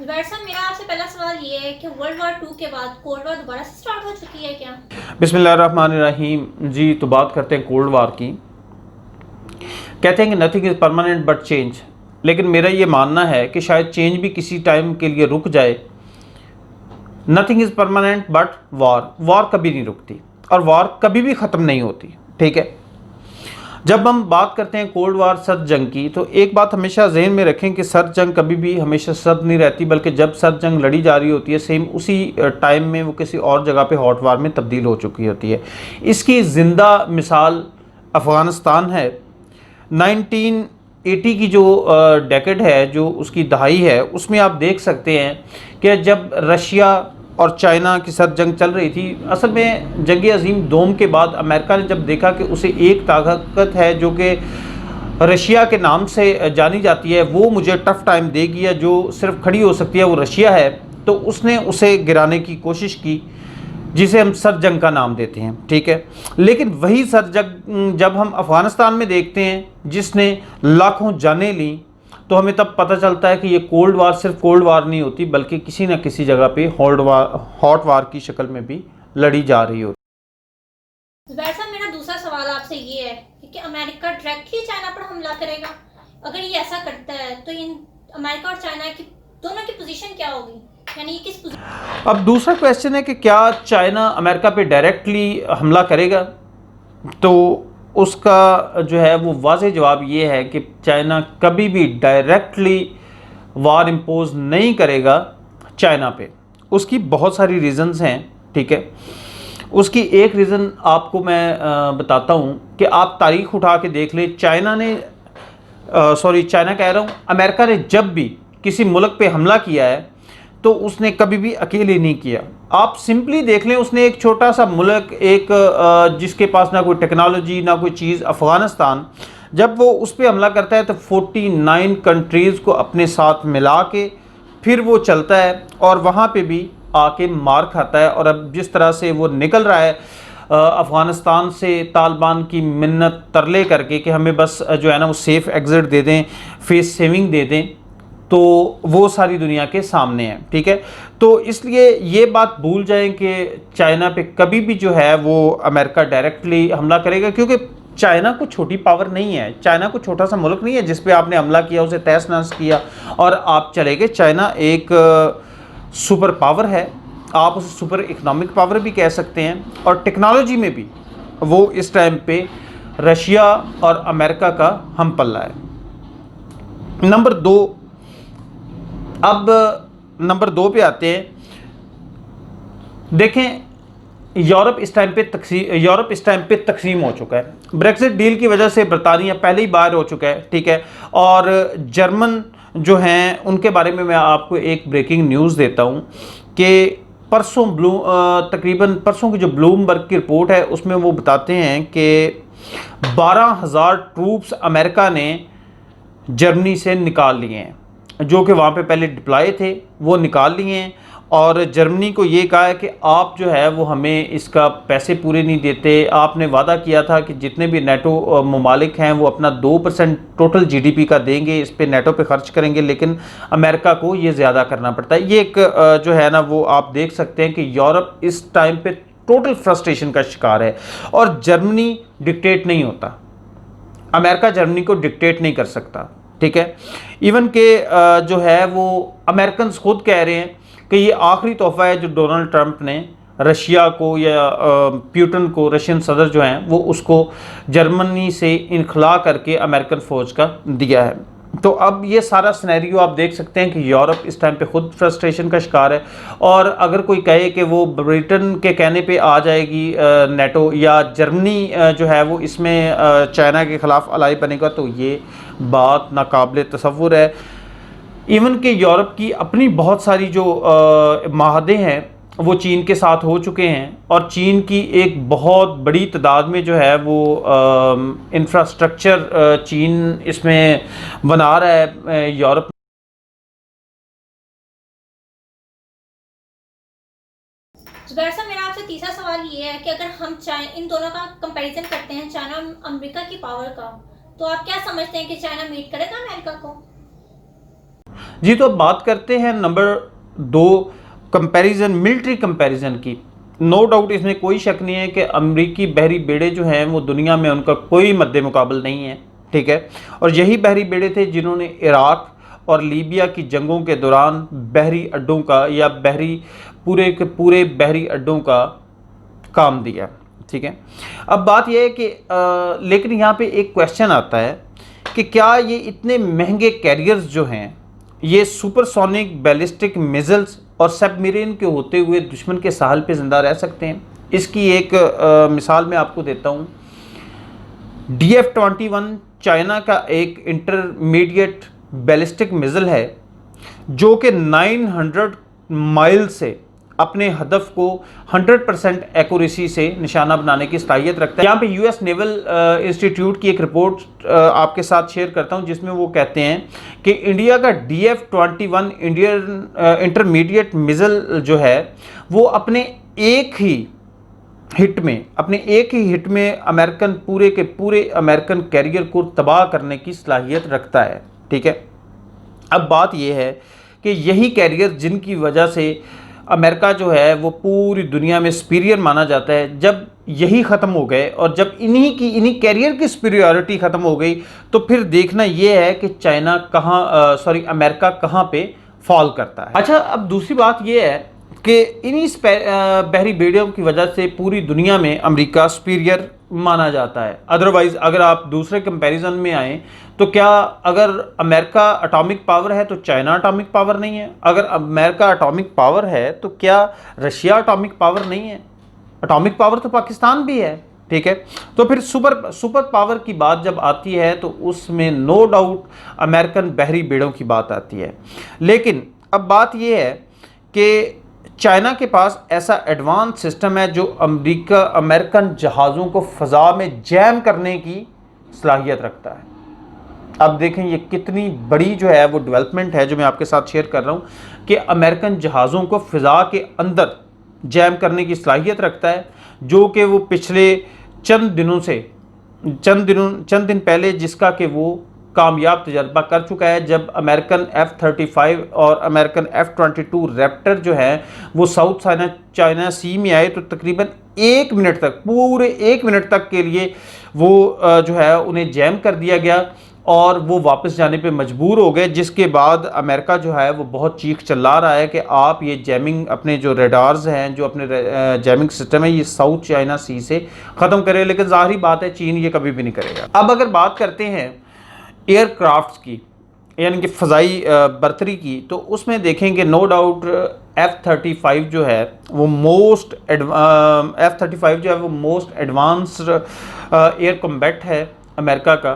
जुबैर साहब, मेरा आपसे पहला सवाल ये है कि वर्ल्ड वार टू के बाद कोल्ड वार दोबारा से स्टार्ट हो चुकी है क्या? बिस्मिल्लाहिर्रहमानिर्रहीम जी। तो बात करते हैं कोल्ड वार की। कहते हैं कि nothing is permanent but change, लेकिन मेरा ये मानना है कि शायद चेंज भी किसी टाइम के लिए रुक जाए। नथिंग इज़ परमानेंट बट वार कभी नहीं रुकती और वार कभी भी ख़त्म नहीं होती। ठीक है, जब हम बात करते हैं कोल्ड वार सर्द जंग की, तो एक बात हमेशा जहन में रखें कि सर्द जंग कभी भी हमेशा सर्द नहीं रहती, बल्कि जब सर्द जंग लड़ी जा रही होती है सेम उसी टाइम में वो किसी और जगह पे हॉट वार में तब्दील हो चुकी होती है। इसकी ज़िंदा मिसाल अफ़गानिस्तान है। 1980 की जो डेकेड है, जो उसकी दहाई है, उसमें आप देख सकते हैं कि जब रशिया और चाइना की साथ जंग चल रही थी, असल में जंग अजीम दोम के बाद अमेरिका ने जब देखा कि उसे एक ताकत है जो कि रशिया के नाम से जानी जाती है, वो मुझे टफ़ टाइम देगी या जो सिर्फ खड़ी हो सकती है वो रशिया है, तो उसने उसे गिराने की कोशिश की, जिसे हम सर जंग का नाम देते हैं। ठीक है, लेकिन वही सर जंग जब हम अफ़गानिस्तान में देखते हैं जिसने लाखों जानें ली, तो हमें तब पता चलता है कि ये कोल्ड वार सिर्फ कोल्ड वार नहीं होती, बल्कि किसी न किसी जगह पे हॉट वार की शक्ल में भी लड़ी जा रही होती। जुबैर साहब, मेरा दूसरा सवाल आपसे ये है कि अमेरिका डायरेक्टली चाइना पर हमला करेगा? अगर ये ऐसा करता है तो इन अमेरिका और चाइना की दोनों की पोजीशन क्या होगी, यानी ये किस पोजीशन? अब दूसरा क्वेश्चन है कि क्या चाइना अमेरिका पे डायरेक्टली हमला करेगा, तो उसका जो है वो वाज़ेह जवाब ये है कि चाइना कभी भी डायरेक्टली वार इम्पोज नहीं करेगा चाइना पे। उसकी बहुत सारी रीज़न्स हैं। ठीक है, उसकी एक रीज़न आपको मैं बताता हूँ कि आप तारीख उठा के देख लें। चाइना ने चाइना कह रहा हूँ, अमेरिका ने जब भी किसी मुल्क पे हमला किया है तो उसने कभी भी अकेले नहीं किया। आप सिंपली देख लें, उसने एक छोटा सा मुल्क, एक जिसके पास ना कोई टेक्नोलॉजी ना कोई चीज़, अफ़गानिस्तान, जब वो उस पर हमला करता है तो 49 कंट्रीज़ को अपने साथ मिला के फिर वो चलता है और वहाँ पे भी आके मार खाता है। और अब जिस तरह से वो निकल रहा है अफ़गानिस्तान से, तालिबान की मिन्नत तरले करके कि हमें बस जो है ना वो सेफ़ एग्ज़िट दे दें, फेस सेविंग दे दें, तो वो सारी दुनिया के सामने है। ठीक है, तो इसलिए ये बात भूल जाएं कि चाइना पे कभी भी जो है वो अमेरिका डायरेक्टली हमला करेगा, क्योंकि चाइना को छोटी पावर नहीं है, चाइना को छोटा सा मुल्क नहीं है जिस पे आपने हमला किया, उसे तहस नहस किया और आप चले गए। चाइना एक सुपर पावर है, आप उसे सुपर इकोनॉमिक पावर भी कह सकते हैं, और टेक्नोलॉजी में भी वो इस टाइम पे रशिया और अमेरिका का हम पल्ला है। नंबर दो, अब नंबर दो पे आते हैं। देखें, यूरोप इस टाइम पे तकसीम हो चुका है। ब्रेक्सिट डील की वजह से बरतानिया पहले ही बाहर हो चुका है। ठीक है, और जर्मन जो हैं उनके बारे में मैं आपको एक ब्रेकिंग न्यूज़ देता हूं कि तकरीबन परसों की जो ब्लूमबर्ग की रिपोर्ट है उसमें वो बताते हैं कि 12,000 ट्रूप्स अमेरिका ने जर्मनी से निकाल लिए हैं, जो कि वहाँ पे पहले डिप्लॉय थे, वो निकाल लिए हैं। और जर्मनी को ये कहा है कि आप जो है वो हमें इसका पैसे पूरे नहीं देते। आपने वादा किया था कि जितने भी नेटो ममालिक हैं वो अपना 2% टोटल जीडीपी का देंगे, इस पे नेटो पे खर्च करेंगे, लेकिन अमेरिका को ये ज़्यादा करना पड़ता है। ये एक जो है ना वो आप देख सकते हैं कि यूरोप इस टाइम पे टोटल फ्रस्ट्रेशन का शिकार है। और जर्मनी डिक्टेट नहीं होता, अमेरिका जर्मनी को डिक्टेट नहीं कर सकता। ठीक है, इवन के जो है वो अमेरिकन खुद कह रहे हैं कि ये आखिरी तोहफा है जो डोनाल्ड ट्रंप ने रशिया को या पुतिन को, रशियन सदर जो हैं, वो उसको जर्मनी से इनखला करके अमेरिकन फ़ौज का दिया है। तो अब ये सारा सिनेरियो आप देख सकते हैं कि यूरोप इस टाइम पे खुद फ्रस्ट्रेशन का शिकार है। और अगर कोई कहे कि वो ब्रिटेन के कहने पे आ जाएगी नेटो, या जर्मनी जो है वो इसमें चाइना के ख़िलाफ़ अलाई बनेगा, तो ये बात नाकाबिल तसव्वुर है। इवन के यूरोप की अपनी बहुत सारी जो माहदे हैं वो चीन के साथ हो चुके हैं, और चीन की एक बहुत बड़ी तादाद में जो है वो इंफ्रास्ट्रक्चर चीन इसमें बना रहा है यूरोप। जुबैर साहब, मेरा आपसे तीसरा सवाल ये है कि अगर हम इन दोनों का कंपैरिजन करते हैं, चाइना और अमेरिका की पावर का, तो आप क्या समझते हैं कि चाइना मीट करेगा अमेरिका को? जी, तो अब बात करते हैं नंबर 2, कंपैरिजन, मिलिट्री कंपैरिजन की। नो डाउट इसमें कोई शक नहीं है कि अमेरिकी बहरी बेड़े जो हैं वो दुनिया में उनका कोई मद्दे मुकाबल नहीं है, ठीक है। और यही बहरी बेड़े थे जिन्होंने इराक और लीबिया की जंगों के दौरान बहरी अड्डों का या पूरे के पूरे बहरी अड्डों का काम दिया, ठीक है। अब बात यह है कि लेकिन यहाँ पे एक क्वेश्चन आता है कि क्या ये इतने महंगे कैरियर्स जो हैं ये सुपरसोनिक बैलिस्टिक मिसाइल्स और सबमरीन के होते हुए दुश्मन के साहल पे ज़िंदा रह सकते हैं? इसकी एक मिसाल मैं आपको देता हूँ। DF-21 चाइना का एक इंटरमीडिएट बैलिस्टिक मिसाइल है जो कि 900 माइल से अपने हदफ को 100% एक्यूरेसी से निशाना बनाने की सलाहियत रखता है। यहाँ पे US नेवल इंस्टीट्यूट की एक रिपोर्ट आपके साथ शेयर करता हूँ जिसमें वो कहते हैं कि इंडिया का DF-21 इंडियन इंटरमीडिएट मिसाइल जो है वो अपने एक ही हिट में अमेरिकन पूरे के पूरे अमेरिकन कैरियर को तबाह करने की सलाहियत रखता है, ठीक है। अब बात यह है कि यही कैरियर जिनकी वजह से अमेरिका जो है वो पूरी दुनिया में सुपीरियर माना जाता है, जब यही ख़त्म हो गए और जब इन्हीं कैरियर की सुपीरियरिटी ख़त्म हो गई तो फिर देखना ये है कि अमेरिका कहाँ पे फॉल करता है। अच्छा, अब दूसरी बात ये है कि इन्हीं बहरी बेड़ियों की वजह से पूरी दुनिया में अमेरिका सुपीरियर माना जाता है। अदरवाइज़ अगर आप दूसरे कंपैरिजन में आएँ तो क्या अगर अमेरिका एटॉमिक पावर है तो चाइना एटॉमिक पावर नहीं है? अगर अमेरिका एटॉमिक पावर है तो क्या रशिया एटॉमिक पावर नहीं है? एटॉमिक पावर तो पाकिस्तान भी है, ठीक है। तो फिर सुपर पावर की बात जब आती है तो उसमें नो डाउट अमेरिकन बहरी बेड़ों की बात आती है। लेकिन अब बात यह है कि चाइना के पास ऐसा एडवांस सिस्टम है जो अमेरिकन जहाज़ों को फ़ज़ा में जैम करने की सलाहियत रखता है। अब देखें ये कितनी बड़ी जो है वो डेवलपमेंट है जो मैं आपके साथ शेयर कर रहा हूँ कि अमेरिकन जहाज़ों को फ़िज़ा के अंदर जैम करने की सलाहियत रखता है, जो कि वो पिछले चंद दिन पहले जिसका कि वो कामयाब तजर्बा कर चुका है, जब अमेरिकन F-35 और अमेरिकन F-22 रैप्टर जो है वो साउथ चाइना सी में आए तो तकरीबन पूरे 1 मिनट तक के लिए वो जो है उन्हें जैम कर दिया गया और वो वापस जाने पे मजबूर हो गए, जिसके बाद अमेरिका जो है वो बहुत चीख चिल्ला रहा है कि आप ये जैमिंग अपने जो रेडार्स हैं, जो अपने जैमिंग सिस्टम है, ये साउथ चाइना सी से ख़त्म करें। लेकिन ज़ाहिरी बात है चीन ये कभी भी नहीं करेगा। अब अगर बात करते हैं एयरक्राफ्ट्स की यानी कि फ़ज़ाई बर्तरी की, तो उसमें देखेंगे नो डाउट F-35 जो है वो मोस्ट एडवांस्ड एयर कॉम्बैट है अमेरिका का,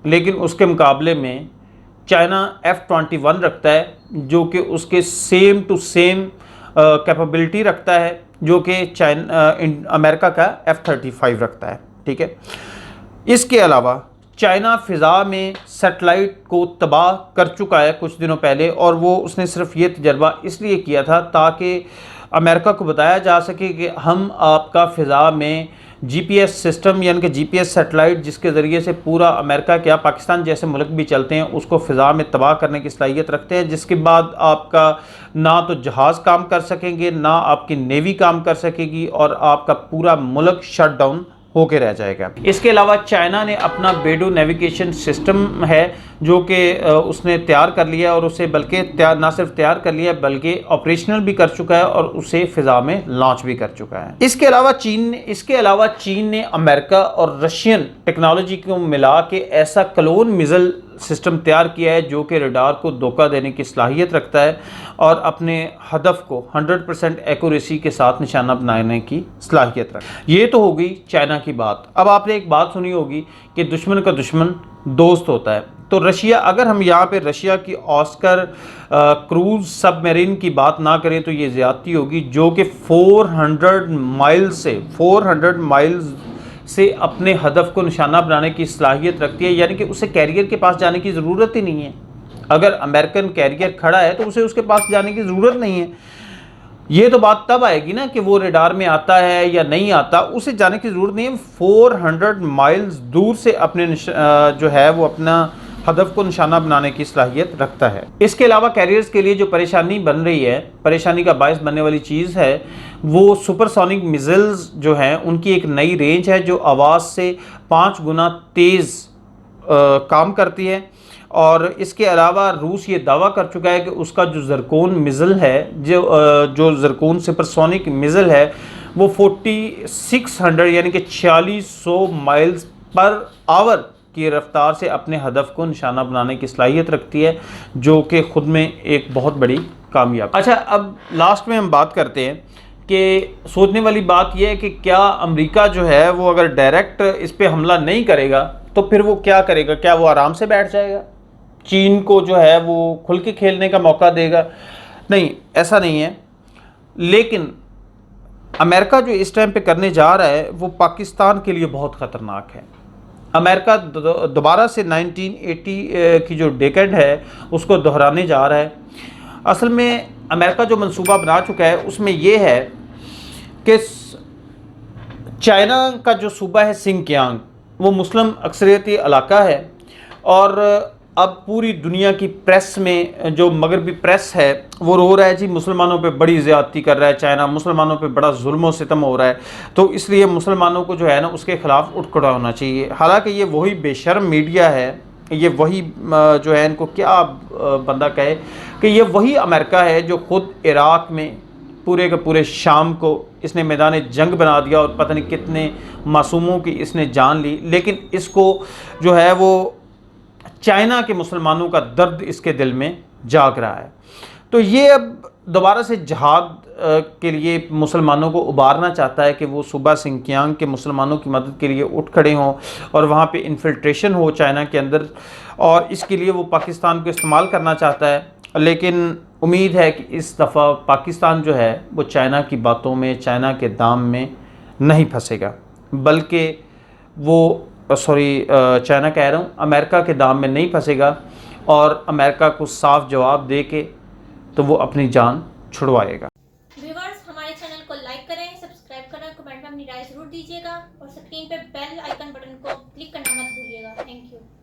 लेकिन उसके मुकाबले में चाइना F-21 रखता है जो कि उसके सेम टू सेम कैपेबिलिटी रखता है जो कि अमेरिका का F-35 रखता है, ठीक है। इसके अलावा चाइना फ़िज़ा में सैटेलाइट को तबाह कर चुका है कुछ दिनों पहले, और वो उसने सिर्फ ये तजर्बा इसलिए किया था ताकि अमेरिका को बताया जा सके कि हम आपका फ़िज़ा में GPS सिस्टम यानी कि GPS सैटेलाइट जिसके ज़रिए से पूरा अमेरिका क्या पाकिस्तान जैसे मुल्क भी चलते हैं उसको फ़िज़ा में तबाह करने की सलाहियत रखते हैं, जिसके बाद आपका ना तो जहाज़ काम कर सकेंगे, ना आपकी नेवी काम कर सकेगी और आपका पूरा मुल्क शट डाउन होके रह जाएगा। इसके अलावा चाइना ने अपना बेडू नेविगेशन सिस्टम है जो कि उसने तैयार कर लिया और उसे बल्कि ना सिर्फ तैयार कर लिया बल्कि ऑपरेशनल भी कर चुका है और उसे फ़िज़ा में लॉन्च भी कर चुका है। इसके अलावा चीन ने अमेरिका और रशियन टेक्नोलॉजी को मिला के ऐसा क्लोन मिसाइल सिस्टम तैयार किया है जो कि रडार को धोखा देने की सलाहियत रखता है और अपने हदफ को 100% एक्यूरेसी के साथ निशाना बनाने की सलाहियत रखता है। ये तो हो गई चाइना की बात। अब आपने एक बात सुनी होगी कि दुश्मन का दुश्मन दोस्त होता है, तो रशिया, अगर हम यहाँ पे रशिया की ऑस्कर क्रूज सबमरीन की बात ना करें तो ये ज़्यादती होगी, जो कि 400 माइल्स से अपने हदफ को निशाना बनाने की सलाहियत रखती है, यानी कि उसे कैरियर के पास जाने की ज़रूरत ही नहीं है। अगर अमेरिकन कैरियर खड़ा है तो उसे उसके पास जाने की ज़रूरत नहीं है। ये तो बात तब आएगी ना कि वो रेडार में आता है या नहीं आता, उसे जाने की ज़रूरत नहीं है। 400 माइल्स दूर से अपने जो है वो अपना हदफ को निशाना बनाने की सलाहियत रखता है। इसके अलावा कैरियर्स के लिए जो परेशानी बन रही है, परेशानी का बायस बनने वाली चीज़ है, वो सुपरसोनिक मिसाइल्स जो हैं उनकी एक नई रेंज है जो आवाज़ से 5 गुना तेज़ काम करती है। और इसके अलावा रूस ये दावा कर चुका है कि उसका जो ज़रकोन मिसाइल है, जो ज़रकोन सुपरसोनिक मिसाइल है, वो 4600 यानी कि 4600 माइल्स पर आवर की रफ्तार से अपने हदफ को निशाना बनाने की सलाहियत रखती है, जो कि ख़ुद में एक बहुत बड़ी कामयाबी। अच्छा, अब लास्ट में हम बात करते हैं कि सोचने वाली बात यह है कि क्या अमेरिका जो है वो अगर डायरेक्ट इस पर हमला नहीं करेगा तो फिर वो क्या करेगा? क्या वो आराम से बैठ जाएगा, चीन को जो है वो खुल के खेलने का मौका देगा? नहीं, ऐसा नहीं है। लेकिन अमेरिका जो इस टाइम पे करने जा रहा है वो पाकिस्तान के लिए बहुत ख़तरनाक है। अमेरिका दोबारा से 1980 की जो डेकेड है उसको दोहराने जा रहा है। असल में अमेरिका जो मंसूबा बना चुका है उसमें यह है कि चाइना का जो सूबा है सिंकियांग, वो मुस्लिम अक्सरियती इलाका है, और अब पूरी दुनिया की प्रेस में जो मगरबी प्रेस है वो रो रहा है जी मुसलमानों पे बड़ी ज़्यादती कर रहा है चाइना, मुसलमानों पे बड़ा जुल्म और सितम हो रहा है, तो इसलिए मुसलमानों को जो है ना उसके ख़िलाफ़ उठ खड़ा होना चाहिए। हालांकि ये वही बेशर्म मीडिया है, ये वही जो है, इनको क्या बंदा कहे कि ये वही अमेरिका है जो ख़ुद इराक़ में पूरे के पूरे शाम को इसने मैदान जंग बना दिया और पता नहीं कितने मासूमों की इसने जान ली, लेकिन इसको जो है वो चाइना के मुसलमानों का दर्द इसके दिल में जाग रहा है। तो ये अब दोबारा से जहाद के लिए मुसलमानों को उबारना चाहता है कि वो सूबा सिंकियांग के मुसलमानों की मदद के लिए उठ खड़े हों और वहाँ पे इन्फिल्ट्रेशन हो चाइना के अंदर, और इसके लिए वो पाकिस्तान को इस्तेमाल करना चाहता है। लेकिन उम्मीद है कि इस दफ़ा पाकिस्तान जो है वो चाइना की बातों में, चाइना के दाम में नहीं फंसेगा, बल्कि वो चाइना कह रहा हूँ, अमेरिका के दाम में नहीं फंसेगा, और अमेरिका को साफ जवाब दे के तो वो अपनी जान छुड़वाएगा। व्यूअर्स, हमारे चैनल को लाइक करें, सब्सक्राइब करें, कमेंट में अपनी राय ज़रूर दीजिएगा और स्क्रीन पे बेल आइकन बटन को क्लिक करना मत भूलिएगा। Thank you.